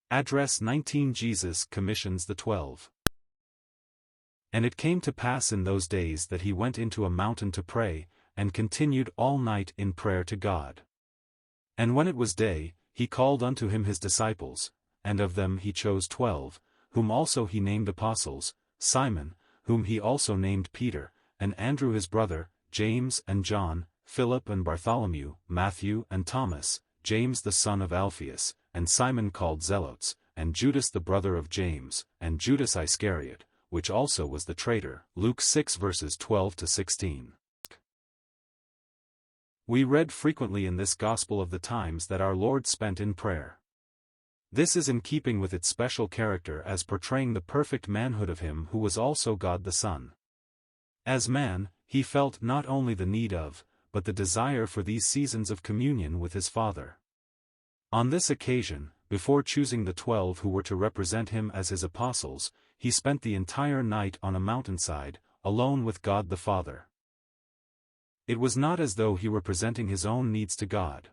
Address 19. Jesus commissions the 12. And it came to pass in those days that he went into a mountain to pray, and continued all night in prayer to God. And when it was day, he called unto him his disciples, and of them he chose 12, whom also he named apostles, Simon, whom he also named Peter, and Andrew his brother, James and John, Philip and Bartholomew, Matthew and Thomas, James the son of Alphaeus, and Simon called Zelotes, and Judas the brother of James, and Judas Iscariot, which also was the traitor. Luke 6 verses 12 to 16. We read frequently in this Gospel of the times that our Lord spent in prayer. This is in keeping with its special character as portraying the perfect manhood of him who was also God the Son. As man, he felt not only the need of, but the desire for these seasons of communion with his Father. On this occasion, before choosing the 12 who were to represent him as his apostles, he spent the entire night on a mountainside, alone with God the Father. It was not as though he were presenting his own needs to God.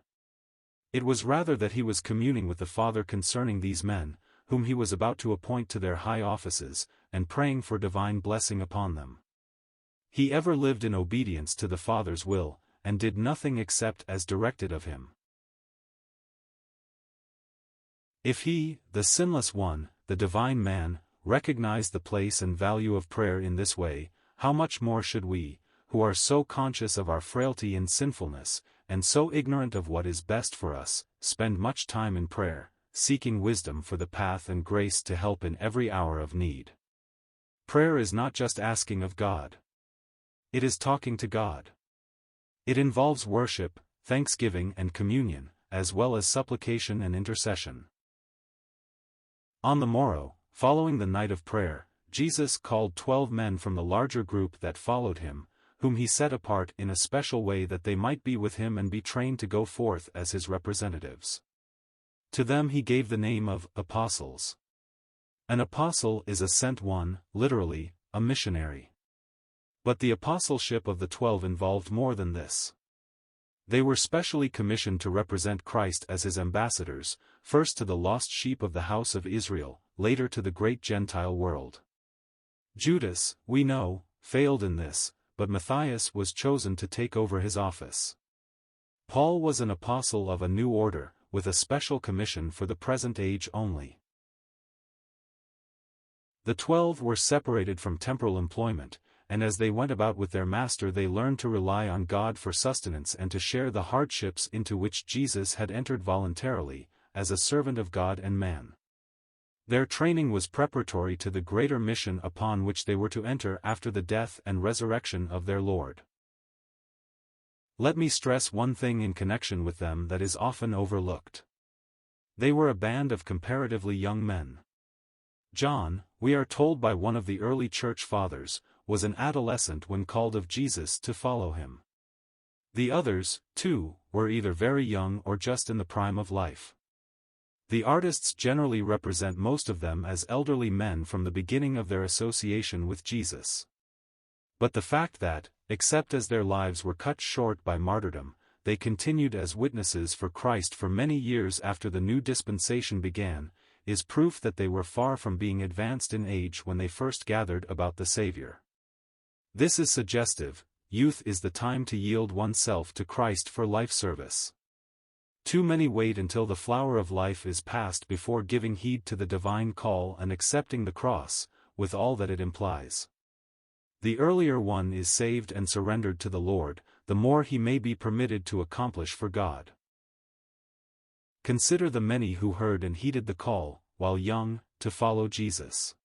It was rather that he was communing with the Father concerning these men, whom he was about to appoint to their high offices, and praying for divine blessing upon them. He ever lived in obedience to the Father's will, and did nothing except as directed of him. If he, the sinless one, the divine man, recognized the place and value of prayer in this way, how much more should we, who are so conscious of our frailty and sinfulness, and so ignorant of what is best for us, spend much time in prayer, seeking wisdom for the path and grace to help in every hour of need. Prayer is not just asking of God. It is talking to God. It involves worship, thanksgiving and communion, as well as supplication and intercession. On the morrow, following the night of prayer, Jesus called 12 men from the larger group that followed him, whom he set apart in a special way that they might be with him and be trained to go forth as his representatives. To them he gave the name of apostles. An apostle is a sent one, literally, a missionary. But the apostleship of the 12 involved more than this. They were specially commissioned to represent Christ as his ambassadors, first to the lost sheep of the house of Israel, later to the great Gentile world. Judas, we know, failed in this, but Matthias was chosen to take over his office. Paul was an apostle of a new order, with a special commission for the present age only. The 12 were separated from temporal employment, and as they went about with their master they learned to rely on God for sustenance and to share the hardships into which Jesus had entered voluntarily, as a servant of God and man. Their training was preparatory to the greater mission upon which they were to enter after the death and resurrection of their Lord. Let me stress one thing in connection with them that is often overlooked. They were a band of comparatively young men. John, we are told by one of the early church fathers, was an adolescent when called of Jesus to follow him. The others, too, were either very young or just in the prime of life. The artists generally represent most of them as elderly men from the beginning of their association with Jesus. But the fact that, except as their lives were cut short by martyrdom, they continued as witnesses for Christ for many years after the new dispensation began, is proof that they were far from being advanced in age when they first gathered about the Savior. This is suggestive. Youth is the time to yield oneself to Christ for life service. Too many wait until the flower of life is past before giving heed to the divine call and accepting the cross, with all that it implies. The earlier one is saved and surrendered to the Lord, the more he may be permitted to accomplish for God. Consider the many who heard and heeded the call, while young, to follow Jesus.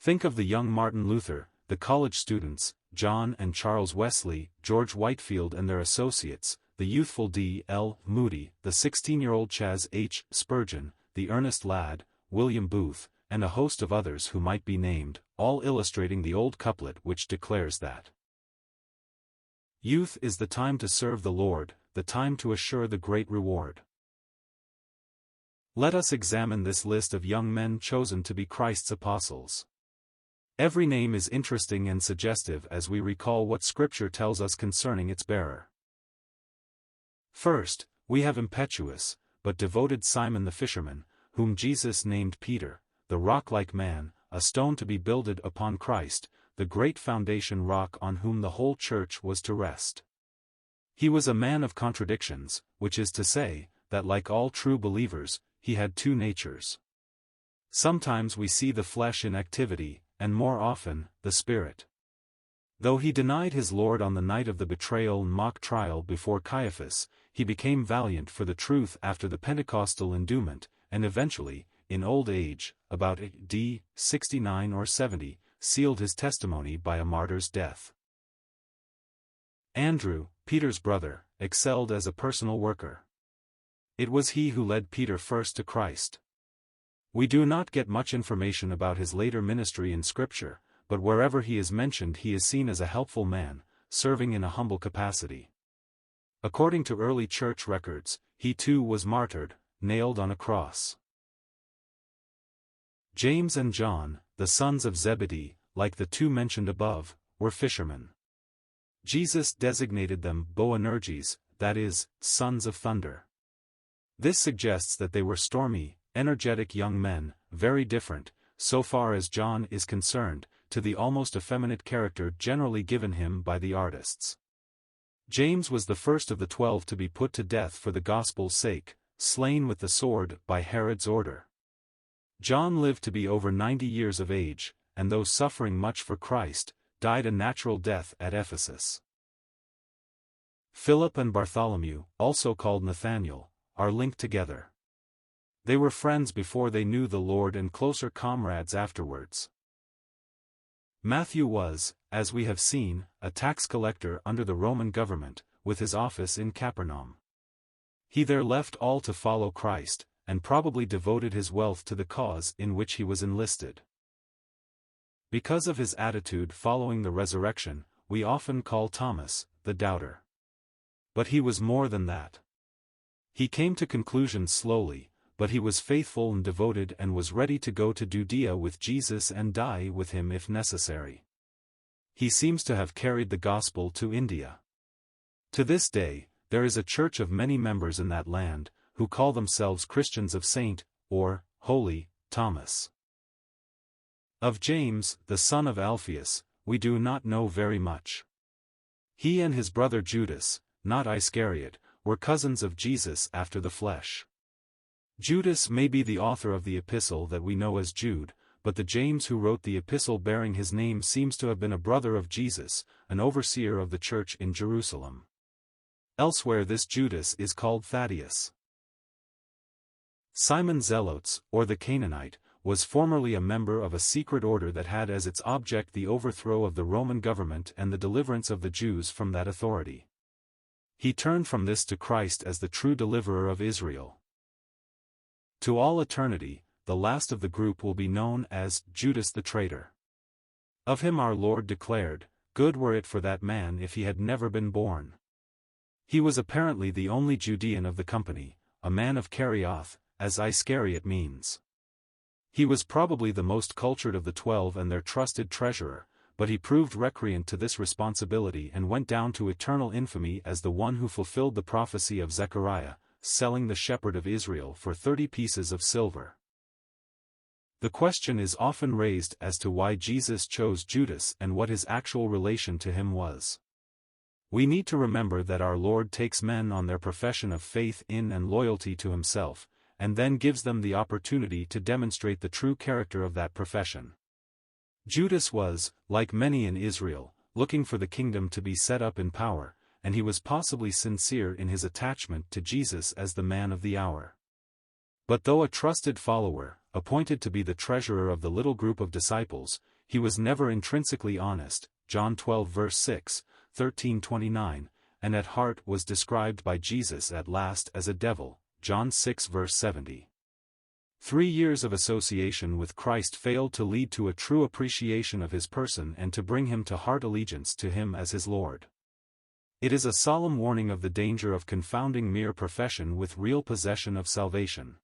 Think of the young Martin Luther, the college students, John and Charles Wesley, George Whitefield and their associates, the youthful D.L. Moody, the 16-year-old Chas H. Spurgeon, the earnest lad, William Booth, and a host of others who might be named, all illustrating the old couplet which declares that youth is the time to serve the Lord, the time to assure the great reward. Let us examine this list of young men chosen to be Christ's apostles. Every name is interesting and suggestive as we recall what Scripture tells us concerning its bearer. First, we have impetuous, but devoted Simon the fisherman, whom Jesus named Peter, the rock-like man, a stone to be builded upon Christ, the great foundation rock on whom the whole church was to rest. He was a man of contradictions, which is to say, that like all true believers, he had two natures. Sometimes we see the flesh in activity, and more often, the spirit. Though he denied his Lord on the night of the betrayal and mock trial before Caiaphas, he became valiant for the truth after the Pentecostal endowment, and eventually, in old age, about AD 69 or 70, sealed his testimony by a martyr's death. Andrew, Peter's brother, excelled as a personal worker. It was he who led Peter first to Christ. We do not get much information about his later ministry in Scripture, but wherever he is mentioned he is seen as a helpful man, serving in a humble capacity. According to early church records, he too was martyred, nailed on a cross. James and John, the sons of Zebedee, like the two mentioned above, were fishermen. Jesus designated them Boanerges, that is, sons of thunder. This suggests that they were stormy, energetic young men, very different, so far as John is concerned, to the almost effeminate character generally given him by the artists. James was the first of the 12 to be put to death for the gospel's sake, slain with the sword by Herod's order. John lived to be over 90 years of age, and though suffering much for Christ, died a natural death at Ephesus. Philip and Bartholomew, also called Nathanael, are linked together. They were friends before they knew the Lord and closer comrades afterwards. Matthew was, as we have seen, a tax collector under the Roman government, with his office in Capernaum. He there left all to follow Christ, and probably devoted his wealth to the cause in which he was enlisted. Because of his attitude following the resurrection, we often call Thomas, the doubter. But he was more than that. He came to conclusions slowly, but he was faithful and devoted and was ready to go to Judea with Jesus and die with him if necessary. He seems to have carried the gospel to India. To this day, there is a church of many members in that land, who call themselves Christians of Saint, or, Holy, Thomas. Of James, the son of Alphaeus, we do not know very much. He and his brother Judas, not Iscariot, were cousins of Jesus after the flesh. Judas may be the author of the epistle that we know as Jude, but the James who wrote the epistle bearing his name seems to have been a brother of Jesus, an overseer of the church in Jerusalem. Elsewhere this Judas is called Thaddeus. Simon Zelotes, or the Canaanite, was formerly a member of a secret order that had as its object the overthrow of the Roman government and the deliverance of the Jews from that authority. He turned from this to Christ as the true deliverer of Israel. To all eternity, the last of the group will be known as Judas the traitor. Of him our Lord declared, "Good were it for that man if he had never been born." He was apparently the only Judean of the company, a man of Kerioth, as Iscariot means. He was probably the most cultured of the 12 and their trusted treasurer, but he proved recreant to this responsibility and went down to eternal infamy as the one who fulfilled the prophecy of Zechariah, selling the shepherd of Israel for 30 pieces of silver. The question is often raised as to why Jesus chose Judas and what his actual relation to him was. We need to remember that our Lord takes men on their profession of faith in and loyalty to himself, and then gives them the opportunity to demonstrate the true character of that profession. Judas was, like many in Israel, looking for the kingdom to be set up in power, and he was possibly sincere in his attachment to Jesus as the man of the hour. But though a trusted follower, appointed to be the treasurer of the little group of disciples, he was never intrinsically honest, John 12 verse 6, 13:29, and at heart was described by Jesus at last as a devil, John 6 verse 70. 3 years of association with Christ failed to lead to a true appreciation of his person and to bring him to heart allegiance to him as his Lord. It is a solemn warning of the danger of confounding mere profession with real possession of salvation.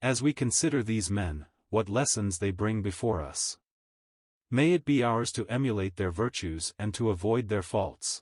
As we consider these men, what lessons they bring before us. May it be ours to emulate their virtues and to avoid their faults.